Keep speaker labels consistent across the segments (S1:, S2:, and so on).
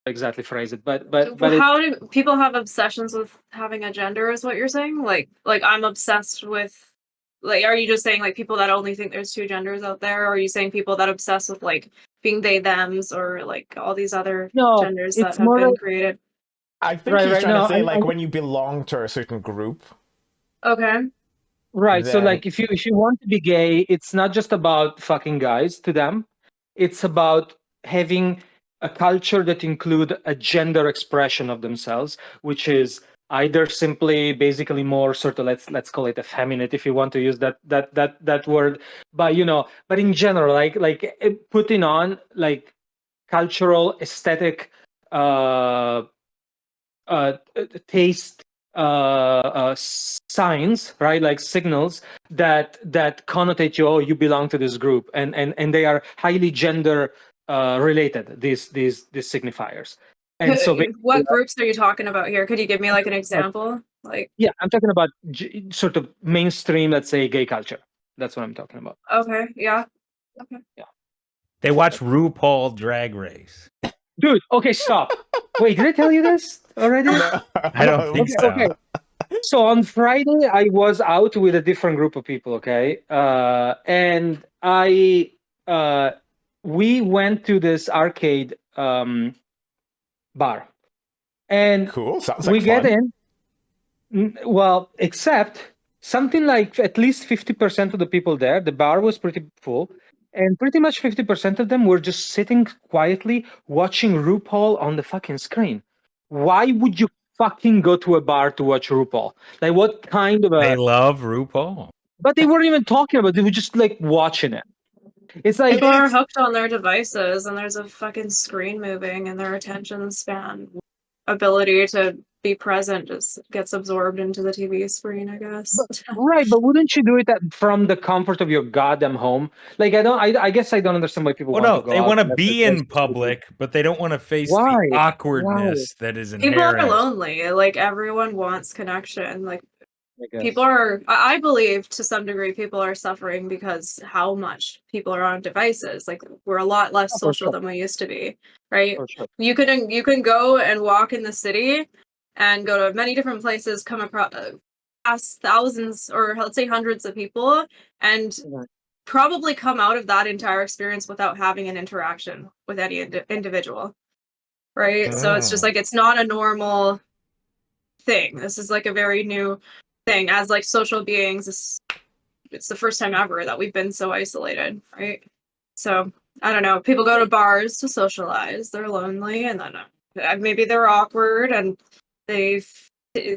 S1: exactly phrase it, but
S2: how do people have obsessions with having a gender? Is what you're saying? Like I'm obsessed with. Like, are you just saying like people that only think there's two genders out there, or are you saying people that obsess with like being they thems or like all these other
S1: no,
S2: genders that
S1: it's
S2: have
S1: more
S2: been
S1: like,
S2: created?
S3: I think
S1: right,
S3: he's
S1: right.
S3: trying to
S1: No,
S3: say
S1: I'm
S3: like when you belong to a certain group,
S2: Okay.
S1: right. So
S3: then
S1: like if you want to be gay, it's not just about fucking guys to them. It's about having a culture that include a gender expression of themselves, which is either simply basically more sort of, let's call it effeminate if you want to use that word. But but in general, putting on like cultural aesthetic uh taste signs, right? Like signals that connotate you. Oh, you belong to this group, and they are highly gender related. These signifiers, and so basically,
S2: What groups are you talking about here? Could you give me like an example? Like,
S1: yeah, I'm talking about sort of mainstream, let's say, gay culture. That's what I'm talking about.
S2: okay, yeah, okay.
S1: Yeah,
S4: They watch RuPaul Drag Race.
S1: dude. Okay, stop. Wait, did I tell you this already?
S3: no,
S4: I don't think so.
S1: Okay. So on Friday, I was out with a different group of people. Okay, and we went to this arcade bar, and
S3: cool. Sounds
S1: we
S3: like
S1: get
S3: fun.
S1: in. Well, except something like at least 50% of the people there, the bar was pretty full, and pretty much 50% of them were just sitting quietly watching RuPaul on the fucking screen. Why would you fucking go to a bar to watch RuPaul? Like, what kind of
S4: They
S1: a.
S4: love RuPaul.
S1: But they weren't even talking about it, they were just like watching it. It's like.
S3: It
S2: People are
S3: is.
S2: hooked on their devices, and there's a fucking screen moving, and their attention span ability to be present just gets absorbed into the TV screen, I guess.
S1: Right, but wouldn't you do it from the comfort of your goddamn home? Like, I guess I don't understand why people
S4: Well,
S1: want to
S4: no,
S1: go
S4: they
S1: out
S4: want to
S1: unless
S4: be
S1: there's
S4: in public, but they don't want to face
S1: why?
S4: the
S1: Why?
S4: awkwardness that is
S2: People are
S4: inherent.
S2: lonely. Like, everyone wants connection. Like,
S1: I guess.
S2: people are, I believe to some degree, people are suffering because how much people are on devices. Like, we're a lot less
S1: Oh, for
S2: social
S1: sure.
S2: than we used to be, right?
S1: For sure.
S2: You can go and walk in the city and go to many different places, come across thousands or let's say hundreds of people, and
S1: Mhm.
S2: probably come out of that entire experience without having an interaction with any individual, right? So it's just like it's not a normal thing. This is like a very new thing as like social beings. It's the first time ever that we've been so isolated, right? So I don't know. People go to bars to socialize. They're lonely, and then maybe they're awkward, and they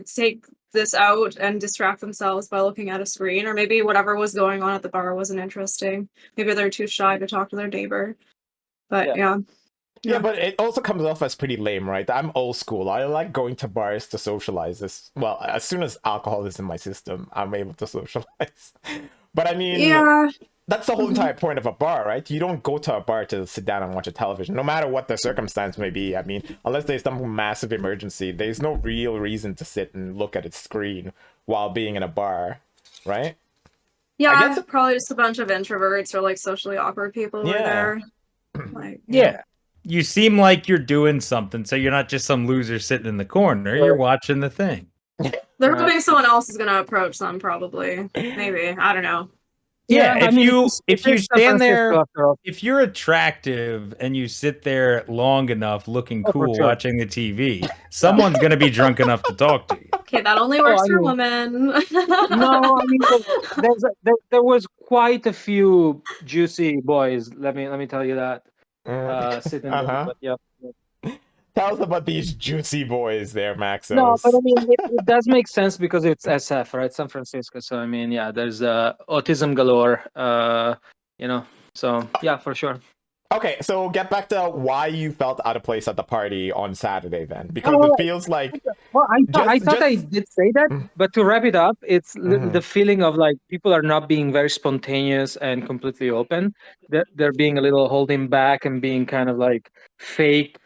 S2: take this out and distract themselves by looking at a screen, or maybe whatever was going on at the bar wasn't interesting. Maybe they're too shy to talk to their neighbor. But yeah.
S3: Yeah, but it also comes off as pretty lame, right? I'm old school. I like going to bars to socialize. This well, as soon as alcohol is in my system, I'm able to socialize. But I mean,
S2: Yeah.
S3: that's the whole entire point of a bar, right? You don't go to a bar to sit down and watch a television, no matter what the circumstance may be. I mean, unless there's some massive emergency, there's no real reason to sit and look at its screen while being in a bar, right?
S2: Yeah,
S3: I guess
S2: probably just a bunch of introverts or like socially awkward people were there. Like,
S4: Yeah. You seem like you're doing something, so you're not just some loser sitting in the corner. You're watching the thing.
S2: they're hoping someone else is gonna approach them, probably. Maybe. I don't know.
S4: Yeah,
S1: I mean,
S4: if you
S1: it's San
S4: stand there,
S1: Francisco after all.
S4: if you're attractive and you sit there long enough looking
S1: Oh, for
S4: cool
S1: sure.
S4: watching the TV, someone's going to be drunk enough to talk to you.
S2: Okay, that only works
S1: I
S2: for
S1: mean-
S2: women.
S1: No, I mean, there was quite a few juicy boys. Let me tell you that. Sitting there,
S3: uh-huh.
S1: but yeah.
S3: Tell us about these juicy boys there, Maxos.
S1: No, but I mean, it does make sense because it's SF, right? San Francisco. So I mean, yeah, there's autism galore. So yeah, for sure.
S3: Okay, so get back to why you felt out of place at the party on Saturday then, because it feels like
S1: Well, I thought I
S3: just-
S1: did say that, but to wrap it up, it's
S3: Mhm.
S1: the feeling of like people are not being very spontaneous and completely open. They're being a little holding back and being kind of like fake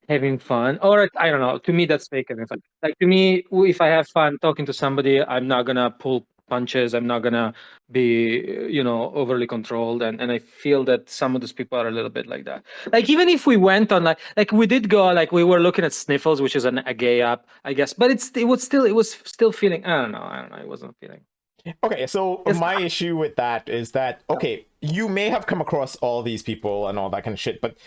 S1: having fun. Or I don't know. To me, that's fake having fun. Like to me, if I have fun talking to somebody, I'm not gonna pull punches. I'm not gonna be, overly controlled. And I feel that some of those people are a little bit like that. Like even if we went on like we did go, like we were looking at Sniffles, which is a gay app, I guess, but it was still feeling, I don't know, it wasn't feeling.
S3: Okay, so
S1: It's
S3: my issue with that is that, okay, you may have come across all these people and all that kind of shit, but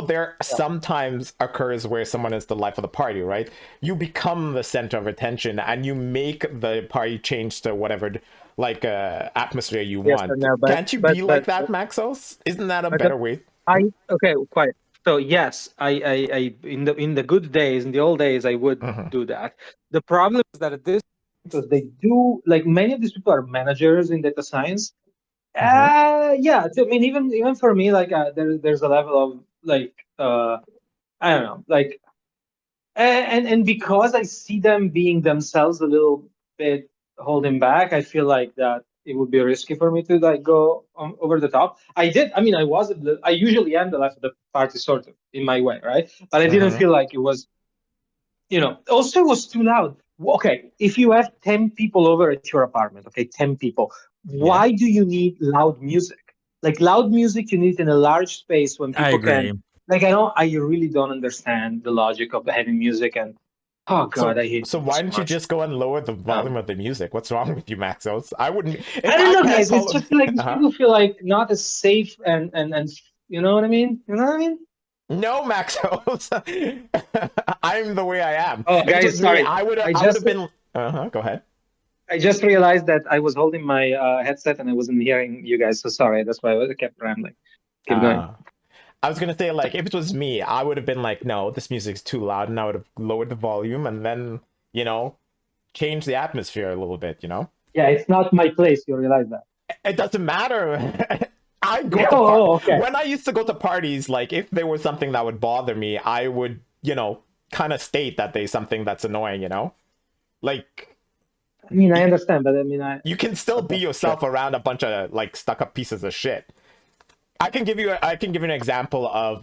S3: there sometimes occurs where someone is the life of the party, right? You become the center of attention and you make the party change to whatever like atmosphere you
S1: yes
S3: want.
S1: or no,
S3: Can't you be like that, Maxos? Isn't that a
S1: but
S3: better way?
S1: I okay, quiet. So yes, I in the good days, in the old days, I would
S3: Mhm.
S1: do that. The problem is that at this, because they do, like, many of these people are managers in data science.
S3: Mhm.
S1: Yeah, I mean, even for me, like, there's a level of, like, I don't know, like, and because I see them being themselves a little bit holding back, I feel like that it would be risky for me to, like, go over the top. I did. I mean, I usually am the life of the party, sort of, in my way, right? But I didn't
S3: Mhm.
S1: feel like it was. Also, it was too loud. Okay, if you have 10 people over at your apartment, okay, 10 people,
S3: Yeah.
S1: why do you need loud music? Like, loud music, you need in a large space when
S4: I
S1: people
S4: agree.
S1: can. Like, I really don't understand the logic of having music, and oh god,
S3: So
S1: I hate
S3: so
S1: people
S3: why
S1: so
S3: don't you
S1: much.
S3: just go and lower the volume
S1: Um,
S3: of the music? What's wrong with you, Maxos? I wouldn't
S1: I
S3: if
S1: don't
S3: I
S1: know,
S3: can't
S1: guys. It's
S3: tolerate.
S1: just like these
S3: Uh-huh.
S1: people feel like not as safe, and you know what I mean? You know what I mean?
S3: No, Maxos. I'm the way I am.
S1: Oh,
S3: If it
S1: guys,
S3: was me,
S1: sorry.
S3: I would have.
S1: I
S3: I would
S1: just
S3: have been. Go ahead.
S1: I just realized that I was holding my headset and I wasn't hearing you guys. So sorry. That's why I kept rambling. Keep going.
S3: Uh, I was gonna say like if it was me, I would have been like, no, this music's too loud, and I would have lowered the volume and then you know change the atmosphere a little bit.
S1: Yeah, it's not my place. You realize that?
S3: It doesn't matter. I go to
S1: Oh, okay.
S3: when I used to go to parties, like if there was something that would bother me, I would, kind of state that there's something that's annoying. Like
S1: I mean, I
S3: y-
S1: understand, but I mean,
S3: you can still be
S1: okay, sure.
S3: yourself around a bunch of like stuck up pieces of shit. I can give you an example of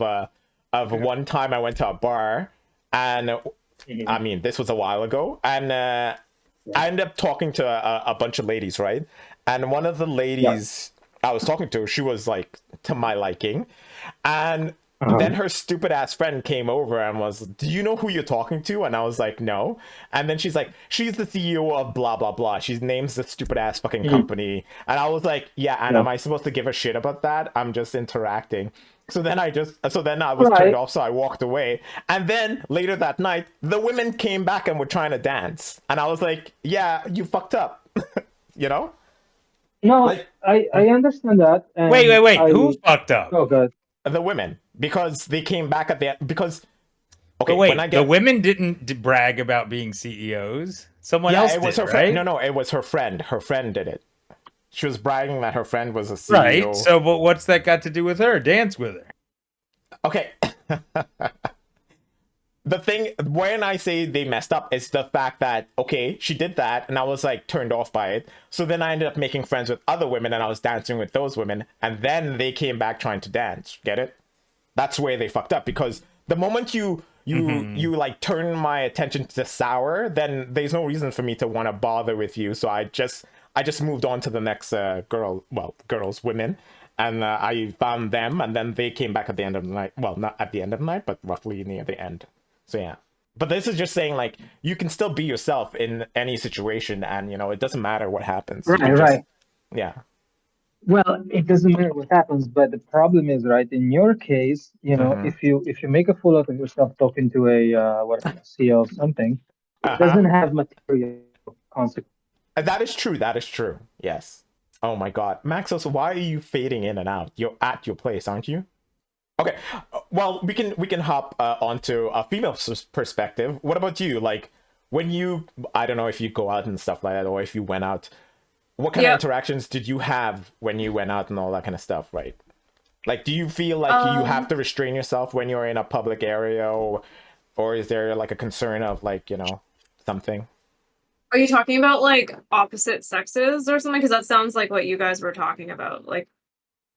S3: one time I went to a bar and I
S1: Mhm.
S3: mean this was a while ago and I ended up talking to a bunch of ladies, right? And one of the
S1: Yeah.
S3: ladies I was talking to, she was like to my liking. And then
S1: Uh-huh.
S3: her stupid ass friend came over and was, "Do you know who you're talking to?" And I was like, "No." And then she's like, "She's the CEO of blah blah blah. She names the stupid ass fucking
S1: Mhm.
S3: company." And I was like, "Yeah, and
S1: Yeah.
S3: am I supposed to give a shit about that? I'm just interacting." So then I was turned
S1: Right.
S3: off, so I walked away. And then later that night, the women came back and were trying to dance. And I was like, "Yeah, you fucked up." you know?
S1: No,
S3: Like
S1: I understand that,
S4: Wait,
S1: and
S4: wait, wait. Who
S1: I.
S4: fucked up?
S1: Oh god.
S3: the women because they came back at the end because
S4: But
S3: okay, when I
S4: wait, the
S3: get
S4: women didn't brag about being CEOs. Someone
S3: yeah,
S4: else
S3: it was
S4: did,
S3: her friend.
S4: right?
S3: No, it was her friend. Her friend did it. She was bragging that her friend was a
S4: Right.
S3: CEO.
S4: So, but what's that got to do with her? Dance with her.
S3: Okay. The thing when I say they messed up is the fact that okay, she did that and I was like turned off by it. So then I ended up making friends with other women and I was dancing with those women and then they came back trying to dance. Get it? That's where they fucked up because the moment you like turn my attention to sour, then there's no reason for me to want to bother with you. So I just moved on to the next girls, women, and I found them, and then they came back at the end of the night. Well, not at the end of the night, but roughly near the end. So yeah. But this is just saying like you can still be yourself in any situation, and it doesn't matter what happens. You
S1: Right.
S3: can just
S1: Right.
S3: yeah.
S1: Well, it doesn't matter what happens, but the problem is, right, in your case,
S3: Mm-hmm.
S1: if you make a fool out of yourself talking to a whatever CEO of something, it
S3: Uh-huh.
S1: doesn't have material consequences.
S3: That is true. That is true. Yes. Oh my God, Maxos, why are you fading in and out? You're at your place, aren't you? Okay. Well, we can hop onto a female perspective. What about you? Like, when I don't know if you go out and stuff like that, or if you went out. What kind of
S2: Yep.
S3: interactions did you have when you went out and all that kind of stuff, right? Like, do you feel like you have
S2: Um,
S3: to restrain yourself when you're in a public area, or is there like a concern of like something?
S2: are you talking about like opposite sexes or something? Because that sounds like what you guys were talking about. Like,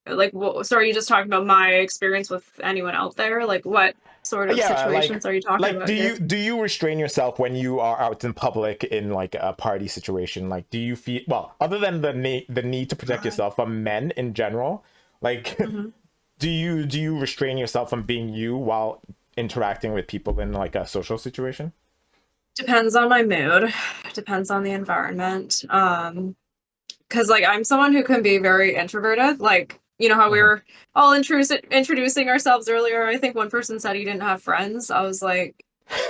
S2: Like, so are you just talking about my experience with anyone out there? Like, what sort of
S3: Yeah,
S2: situations are you talking about here?
S3: do you restrain yourself when you are out in public in like a party situation? Like, do you feel, well, other than the need to protect yourself from men in general, like
S2: Mhm.
S3: do you restrain yourself from being you while interacting with people in like a social situation?
S2: Depends on my mood. Depends on the environment. Because like I'm someone who can be very introverted. Like, you know how we were all introducing ourselves earlier. I think one person said he didn't have friends. I was like,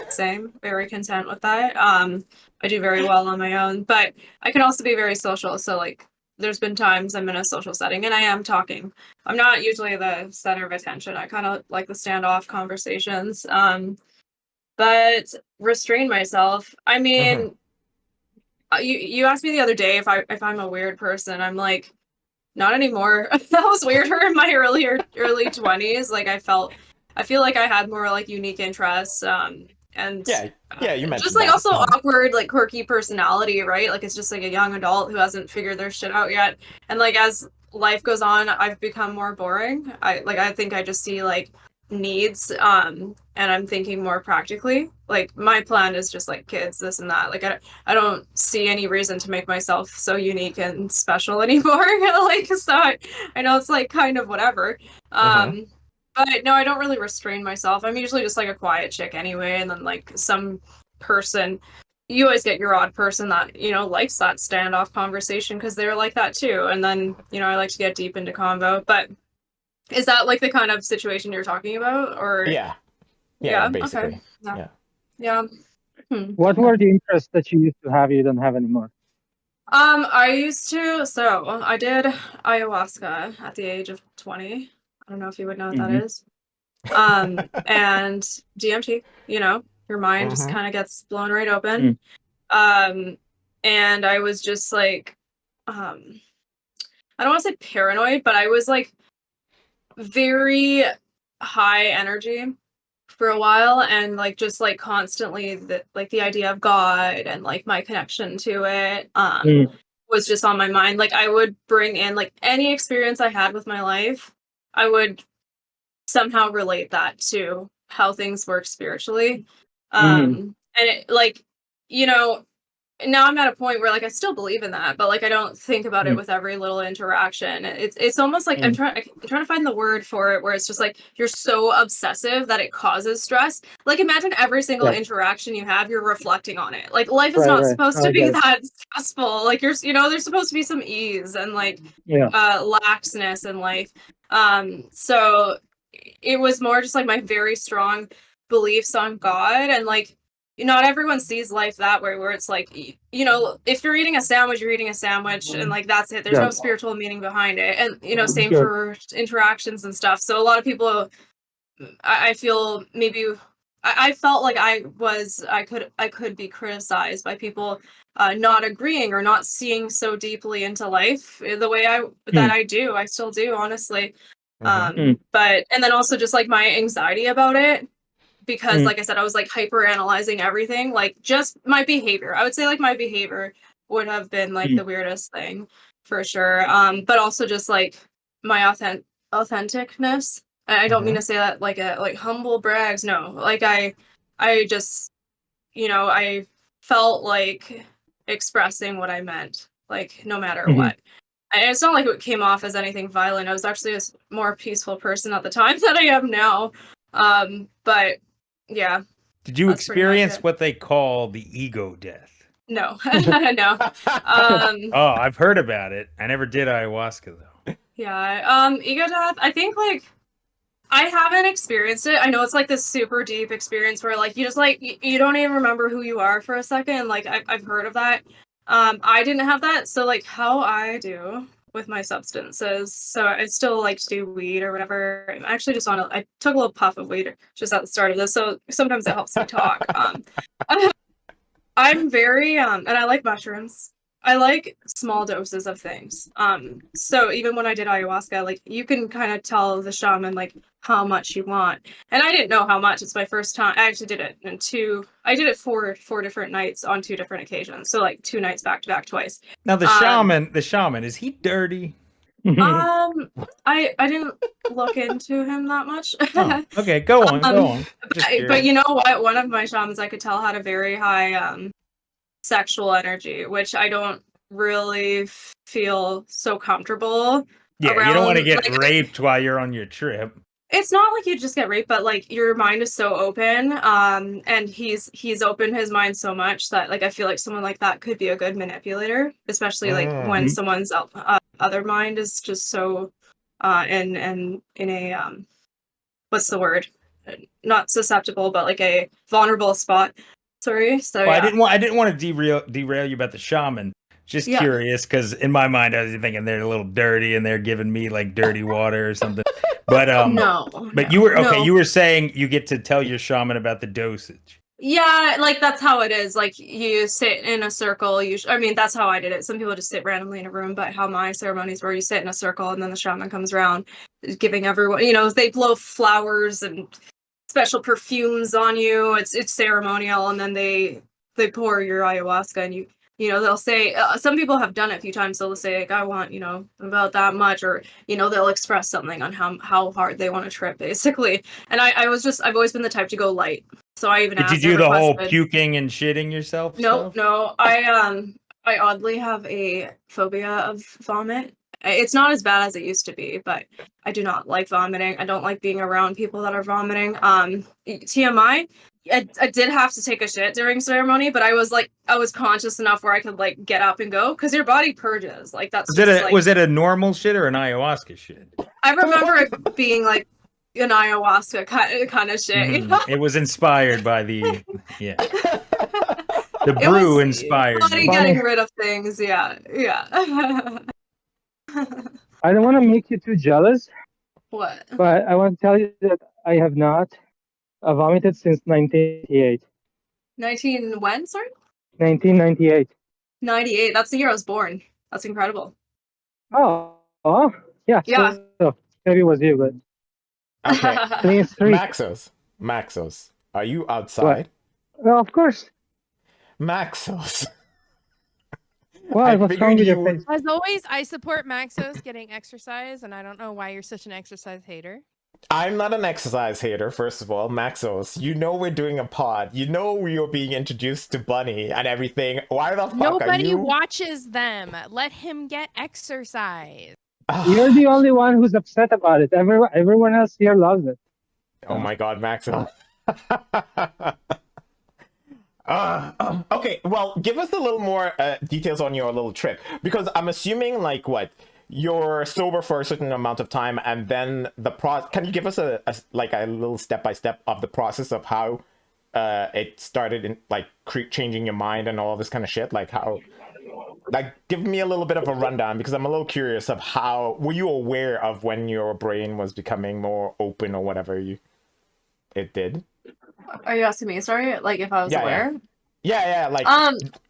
S2: same, very content with that. I do very well on my own, but I can also be very social. So like there's been times I'm in a social setting and I am talking. I'm not usually the center of attention. I kind of like the standoff conversations. But restrain myself. I
S3: Mm-hmm.
S2: mean, you asked me the other day if I'm a weird person. I'm like, not anymore. That was weirder in my early 20s. Like I feel like I had more like unique interests. And
S3: Yeah, yeah, you
S2: just
S3: mentioned
S2: like
S3: that.
S2: also awkward, like quirky personality, right? Like it's just like a young adult who hasn't figured their shit out yet. And like as life goes on, I've become more boring. I think I just see like needs and I'm thinking more practically. Like my plan is just like kids, this and that. Like I don't see any reason to make myself so unique and special anymore. Like so I know it's like kind of whatever.
S3: Mm-hmm.
S2: But no, I don't really restrain myself. I'm usually just like a quiet chick anyway, and then like some person, you always get your odd person that, you know, likes that standoff conversation because they're like that too. And then, you know, I like to get deep into convo. But is that like the kind of situation you're talking about? Or
S3: Yeah, yeah,
S2: yeah, okay.
S3: basically.
S2: Yeah.
S3: Yeah.
S2: Yeah.
S1: What were the interests that you used to have you don't have anymore?
S2: I used to, so I did ayahuasca at the age of 20. I don't know if you would know what that
S1: Mhm.
S2: is. And DMT, you know, your mind just
S3: Mm-hmm.
S2: kind of gets blown right open. And I was just like, I don't want to say paranoid, but I was like very high energy for a while, and like just like constantly the idea of God and like my connection to it was just on my mind. Like I would bring in like any experience I had with my life, I would somehow relate that to how things work spiritually. And it, like, you know, now I'm at a point where like I still believe in that, but like I don't think about it with every little interaction. It's almost like I'm trying to find the word for it, where it's just like you're so obsessive that it causes stress. Like imagine every single
S1: Right.
S2: interaction you have, you're reflecting on it. Like life is
S1: Right,
S2: not
S1: right.
S2: supposed
S1: I
S2: to be
S1: get it.
S2: that stressful. Like you're, you know, there's supposed to be some ease and like
S1: Yeah.
S2: laxness in life. So it was more just like my very strong beliefs on God, and like not everyone sees life that way, where it's like, you know, if you're eating a sandwich, you're eating a sandwich and like that's it. There's
S1: Yeah.
S2: no spiritual meaning behind it. And you know, same
S1: Sure.
S2: for interactions and stuff. So a lot of people, I feel maybe I felt like I could be criticized by people not agreeing or not seeing so deeply into life the way that I do. I still do, honestly.
S3: Mm-hmm.
S2: But and then also just like my anxiety about it, because
S1: Mm.
S2: like I said, I was like hyper analyzing everything, like just my behavior. I would say like my behavior would have been like
S1: Mm.
S2: the weirdest thing for sure. But also just like my authenticness. I don't mean
S3: Mm-hmm.
S2: to say that like a like humble brags. No, like I just, you know, I felt like expressing what I meant, like no matter
S1: Mhm.
S2: what. And it's not like it came off as anything violent. I was actually a more peaceful person at the time than I am now. But yeah,
S4: Did you
S2: that's pretty much
S4: experience
S2: it.
S4: what they call the ego death?
S2: No, no. Um,
S4: Oh, I've heard about it. I never did ayahuasca though.
S2: yeah. Ego death. I think like I haven't experienced it. I know it's like this super deep experience where like you just like you don't even remember who you are for a second. Like I've heard of that. I didn't have that. So like how I do with my substances. So I still like to do weed or whatever. I actually just want to. I took a little puff of weed just at the start of this, so sometimes it helps me talk. I'm very and I like mushrooms. I like small doses of things. So even when I did ayahuasca, like you can kind of tell the shaman like how much you want. And I didn't know how much. It's my first time. I actually did it in I did it four different nights on 2 different occasions. So like 2 nights back to back twice.
S4: Now the shaman, is he dirty?
S2: I didn't look into him that much.
S4: Oh, okay, go on, go on. Just
S2: But
S4: curious.
S2: you know what? One of my shamans I could tell had a very high sexual energy, which I don't really feel so comfortable
S4: Yeah, you don't want to
S2: around.
S4: get
S2: Like,
S4: raped while you're on your trip.
S2: it's not like you just get raped, but like your mind is so open, and he's opened his mind so much that like I feel like someone like that could be a good manipulator, especially like when
S4: Mhm.
S2: someone's other mind is just so in a what's the word, not susceptible but like a vulnerable spot. Sorry. So
S4: Well,
S2: yeah.
S4: I didn't want to derail you about the shaman. Just
S2: Yeah.
S4: curious, because in my mind I was thinking they're a little dirty and they're giving me like dirty water or something. But
S2: No,
S4: you were okay.
S2: no.
S4: You were saying you get to tell your shaman about the dosage.
S2: Yeah, like that's how it is. Like you sit in a circle. I mean, that's how I did it. Some people just sit randomly in a room, but how my ceremonies were, you sit in a circle and then the shaman comes around, giving everyone, they blow flowers and special perfumes on you. It's ceremonial, and then they pour your ayahuasca, and they'll say some people have done it a few times. So they'll say like, I want about that much, or they'll express something on how hard they want to trip, basically. And I've always been the type to go light. So I even
S4: Did you
S2: asked, I
S4: do the whole
S2: requested.
S4: puking and shitting yourself
S2: No,
S4: stuff?
S2: no. I oddly have a phobia of vomit. It's not as bad as it used to be, but I do not like vomiting. I don't like being around people that are vomiting. TMI, I did have to take a shit during ceremony, but I was conscious enough where I could like get up and go, because your body purges. Like that's just like,
S4: Was it a normal shit or an ayahuasca shit?
S2: I remember it being like an ayahuasca kind of shit.
S4: Mhm. It was inspired by the
S2: It
S4: brew
S2: was
S4: inspired
S2: body
S4: you.
S2: getting rid of things. Yeah, yeah.
S1: I don't want to make you too jealous,
S2: What?
S1: but I want to tell you that I have not vomited since 1998.
S2: 19 when? Sorry?
S1: 1998.
S2: 98. That's the year I was born. That's incredible.
S1: Oh, yeah.
S2: Yeah.
S1: So maybe it was you, but
S3: Okay,
S1: clean streak.
S3: Maxos, are you
S1: What?
S3: outside?
S1: Well, of course.
S3: Maxos.
S1: Why?
S3: I
S1: What's wrong
S3: figured
S1: with your
S3: you would.
S1: face?
S5: As always, I support Maxos getting exercise, and I don't know why you're such an exercise hater.
S3: I'm not an exercise hater, first of all. Maxos, you know we're doing a pod. You know we are being introduced to Bunny and everything. Why the fuck are
S5: Nobody
S3: you?
S5: watches them. Let him get exercise.
S1: You're the only one who's upset about it. Everyone else here loves it.
S3: Oh my god, Maxos. Okay, well, give us a little more details on your little trip, because I'm assuming like what, you're sober for a certain amount of time, and then can you give us a little step-by-step of the process of how it started in like changing your mind and all this kind of shit, like how, like give me a little bit of a rundown, because I'm a little curious of how were you aware of when your brain was becoming more open or whatever it did.
S2: Are you asking me? Sorry, like if I was aware?
S3: Yeah, like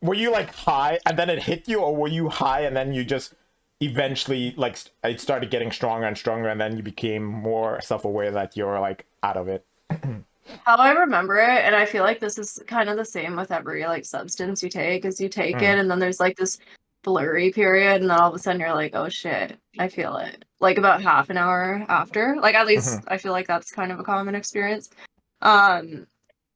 S3: were you like high and then it hit you, or were you high and then you just eventually like it started getting stronger and stronger, and then you became more self-aware that you're like out of it?
S2: How I remember it, and I feel like this is kind of the same with every like substance you take, is you take it and then there's like this blurry period, and then all of a sudden you're like, oh shit, I feel it. Like about half an hour after. Like at least I feel like that's kind of a common experience.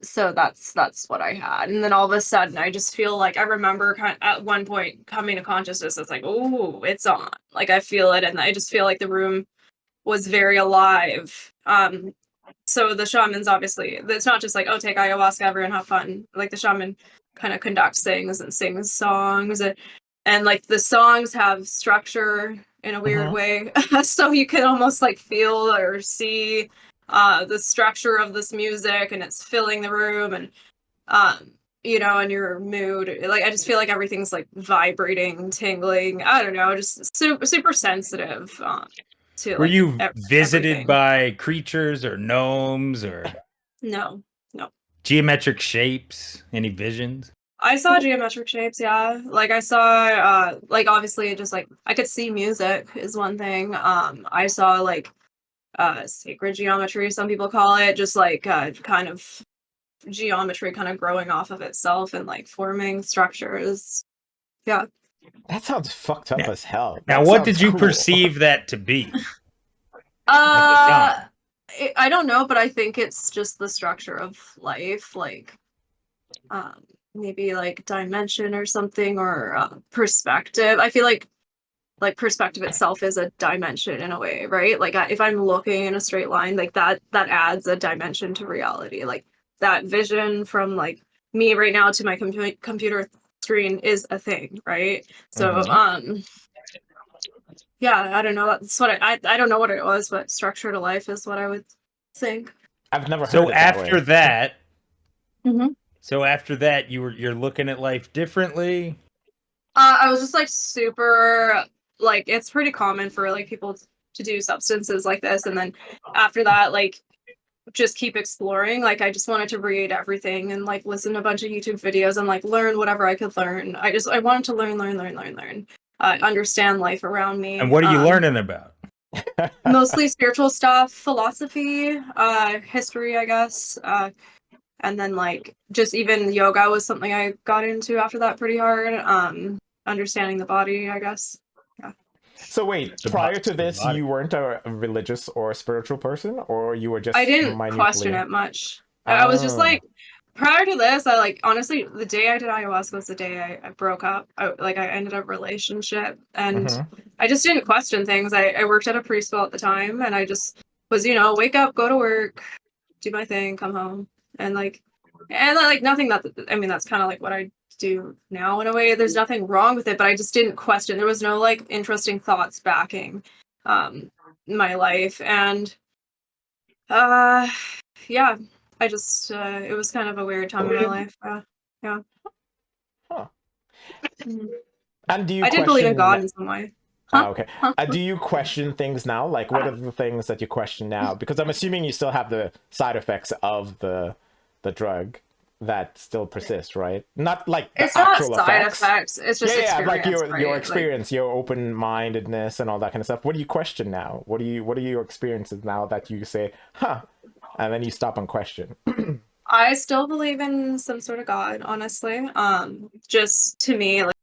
S2: So that's what I had, and then all of a sudden I just feel like I remember at one point coming to consciousness. It's like, oh, it's on. Like I feel it, and I just feel like the room was very alive. So the shamans, obviously, it's not just like, oh, take ayahuasca, everyone have fun. Like the shaman kind of conducts things and sings songs, and like the songs have structure in a weird way, so you can almost like feel or see the structure of this music, and it's filling the room, and and your mood. Like I just feel like everything's like vibrating, tingling. I don't know, just super sensitive. To
S4: Were
S2: like
S4: you visited
S2: everything.
S4: by creatures or gnomes or
S2: No.
S4: geometric shapes? Any visions?
S2: I saw geometric shapes, yeah. Like I saw like obviously just like I could see music is one thing. I saw like sacred geometry, some people call it, just like kind of geometry kind of growing off of itself and like forming structures. Yeah.
S3: That sounds fucked up
S4: Yeah.
S3: as hell.
S4: Now,
S3: That
S4: what
S3: sounds
S4: did you
S3: cool.
S4: perceive that to be?
S2: I don't know, but I think it's just the structure of life, like maybe like dimension or something, or perspective. I feel like perspective itself is a dimension in a way, right? Like if I'm looking in a straight line, like that adds a dimension to reality. Like that vision from like me right now to my computer screen is a thing, right? So yeah, I don't know. That's what I don't know what it was, but structure to life is what I would think.
S3: I've never heard
S4: So
S3: it that
S4: after
S3: way.
S4: that,
S2: Mhm.
S4: you're looking at life differently.
S2: I was just like super like it's pretty common for like people to do substances like this, and then after that, like just keep exploring. Like I just wanted to read everything and like listen to a bunch of YouTube videos and like learn whatever I could learn. I wanted to learn, understand life around me.
S4: And what are you learning about?
S2: Mostly spiritual stuff, philosophy, history, I guess. And then like just even yoga was something I got into after that pretty hard. Understanding the body, I guess. Yeah.
S3: So wait, prior to this, you weren't a religious or spiritual person, or you were just
S2: I didn't
S3: minutely...
S2: question it much. I was just like, prior to this, I like honestly, the day I did ayahuasca was the day I broke up. I ended a relationship, and I just didn't question things. I worked at a preschool at the time, and I just was, wake up, go to work, do my thing, come home, and like nothing that I mean that's kind of like what I do now in a way. There's nothing wrong with it, but I just didn't question. There was no like interesting thoughts backing my life, and yeah, I just it was kind of a weird time in my life. Yeah.
S3: Huh.
S2: Mhm.
S3: And do you
S2: I did believe in God in some way.
S3: Okay. Do you question things now? Like, what are the things that you question now? Because I'm assuming you still have the side effects of the drug that still persist, right? Not like the
S2: It's not
S3: actual
S2: side
S3: effects.
S2: It's just experience,
S3: like your
S2: right?
S3: experience, your open-mindedness, and all that kind of stuff. What do you question now? What are your experiences now that you say, huh, and then you stop and question?
S2: I still believe in some sort of God, honestly. Just to me, like